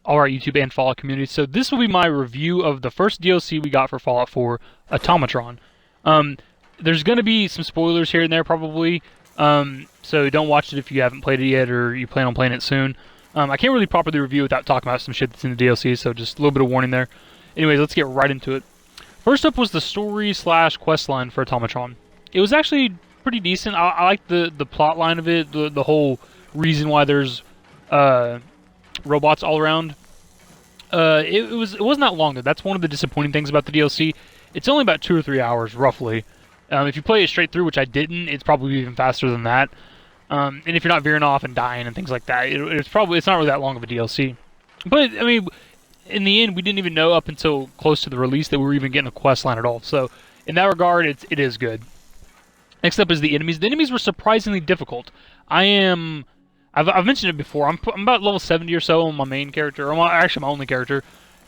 Alright YouTube and Fallout community, so this will be my review of the first DLC we got for Fallout 4, Automatron. There's going to be some spoilers here and there probably, so don't watch it if you haven't played it yet or you plan on playing it soon. I can't really properly review without talking about some shit that's in the DLC, so just a little bit of warning there. Anyways, let's get right into it. First up was the story slash quest line for Automatron. It was actually pretty decent. I like the plot line of it, the whole reason why there's robots all around. It wasn't that long though. That's one of the disappointing things about the DLC. It's only about 2 or 3 hours roughly. If you play it straight through, which I didn't, it's probably even faster than that. And if you're not veering off and dying and things like that, it's not really that long of a DLC. But I mean, in the end, we didn't even know up until close to the release that we were even getting a quest line at all. So in that regard, it is good. Next up is the enemies. The enemies were surprisingly difficult. I've mentioned it before. I'm about level 70 or so on my main character, or actually my only character,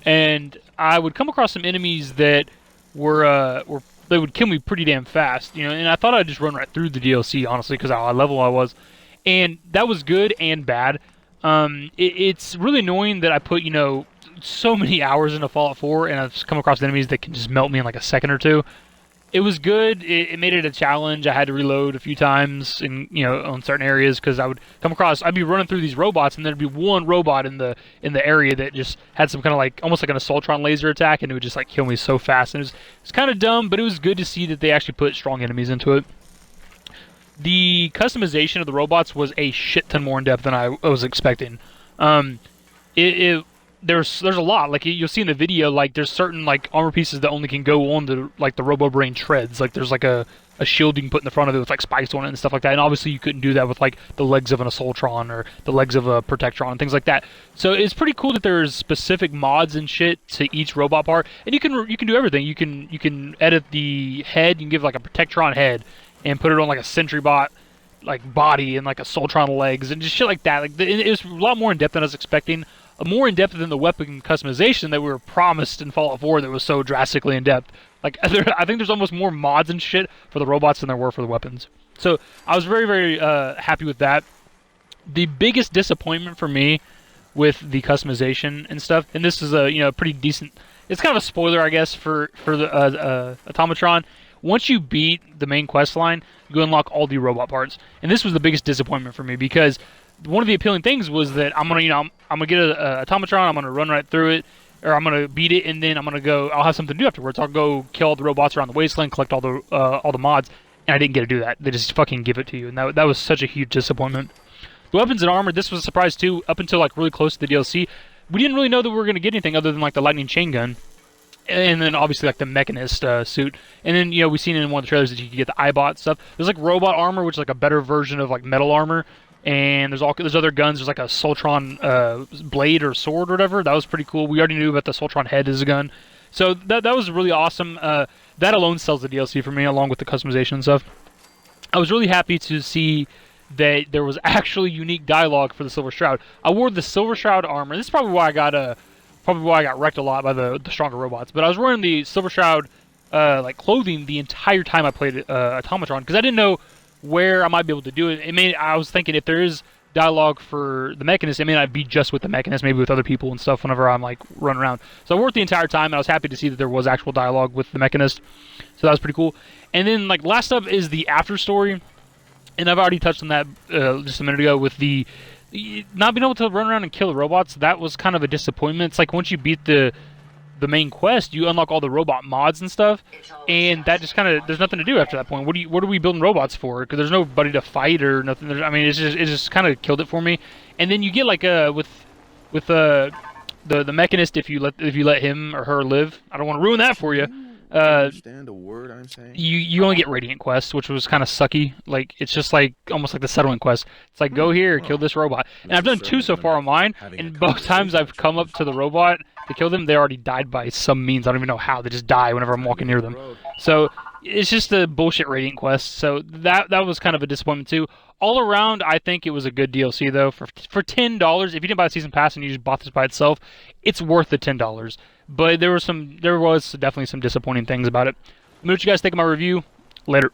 and I would come across some enemies that they would kill me pretty damn fast, you know. And I thought I'd just run right through the DLC, honestly, because how high level I was, and that was good and bad. It's really annoying that I put so many hours into Fallout 4, and I've come across enemies that can just melt me in like a second or two. It was good. It made it a challenge. I had to reload a few times on certain areas because I would come across. I'd be running through these robots, and there'd be one robot in the area that just had some kind of almost like an Assaultron laser attack, and it would just kill me so fast. And it's kind of dumb, but it was good to see that they actually put strong enemies into it. The customization of the robots was a shit ton more in depth than I was expecting. There's a lot, like you'll see in the video, there's certain armor pieces that only can go on the Robo Brain treads. There's a shield you can put in the front of it with spikes on it and stuff like that. And obviously you couldn't do that with the legs of an Assaultron or the legs of a Protectron and things like that. So it's pretty cool that there's specific mods and shit to each robot part, and you can do everything. You can edit the head. You can give a Protectron head and put it on a Sentry bot body and a Assaultron legs and just shit like that. It was a lot more in depth than I was expecting. More in depth than the weapon customization that we were promised in Fallout 4 that was so drastically in depth. I think there's almost more mods and shit for the robots than there were for the weapons. So I was very, very happy with that. The biggest disappointment for me with the customization and stuff, and this is a pretty decent. It's kind of a spoiler, I guess, for the Automatron. Once you beat the main quest line, you unlock all the robot parts, and this was the biggest disappointment for me because one of the appealing things was that I'm gonna get a Automatron, I'm gonna run right through it, or I'm gonna beat it, and then I'll have something to do afterwards. I'll go kill all the robots around the wasteland, collect all the mods, and I didn't get to do that. They just fucking give it to you, and that was such a huge disappointment. The weapons and armor, this was a surprise too. Up until really close to the DLC, we didn't really know that we were gonna get anything other than the lightning chain gun, and then obviously the mechanist suit. And then we seen in one of the trailers that you could get the iBot stuff. There's robot armor, which is a better version of metal armor. And there's other guns. There's a Soltron blade or sword or whatever. That was pretty cool. We already knew about the Soltron head as a gun. So that was really awesome. That alone sells the DLC for me, along with the customization and stuff. I was really happy to see that there was actually unique dialogue for the Silver Shroud. I wore the Silver Shroud armor. This is probably why I got wrecked a lot by the stronger robots. But I was wearing the Silver Shroud clothing the entire time I played Automatron because I didn't know where I might be able to do it. I was thinking if there is dialogue for the Mechanist, it may not be just with the Mechanist, maybe with other people and stuff whenever I'm running around. So I worked the entire time, and I was happy to see that there was actual dialogue with the Mechanist. So that was pretty cool. And then last up is the after story, and I've already touched on that just a minute ago with the not being able to run around and kill the robots. That was kind of a disappointment. It's once you beat the main quest, you unlock all the robot mods and stuff, and that just there's nothing to do after that point. What are we building robots for? Because there's nobody to fight or nothing. It just kind of killed it for me. And then you get with the Mechanist, if you let him or her live. I don't want to ruin that for you. Understand a word I'm saying? You only get Radiant quests, which was kind of sucky. It's just almost like the settlement quest. It's go here, kill this robot. And I've done 2 so far on mine, and both times I've come up to the robot to kill them, they already died by some means. I don't even know how. They just die whenever I'm walking near them. So it's just a bullshit Radiant quest. So that was kind of a disappointment too. All around, I think it was a good DLC though. For $10, if you didn't buy the season pass and you just bought this by itself, it's worth the $10. But there was definitely some disappointing things about it. Let me know what you guys think of my review. Later.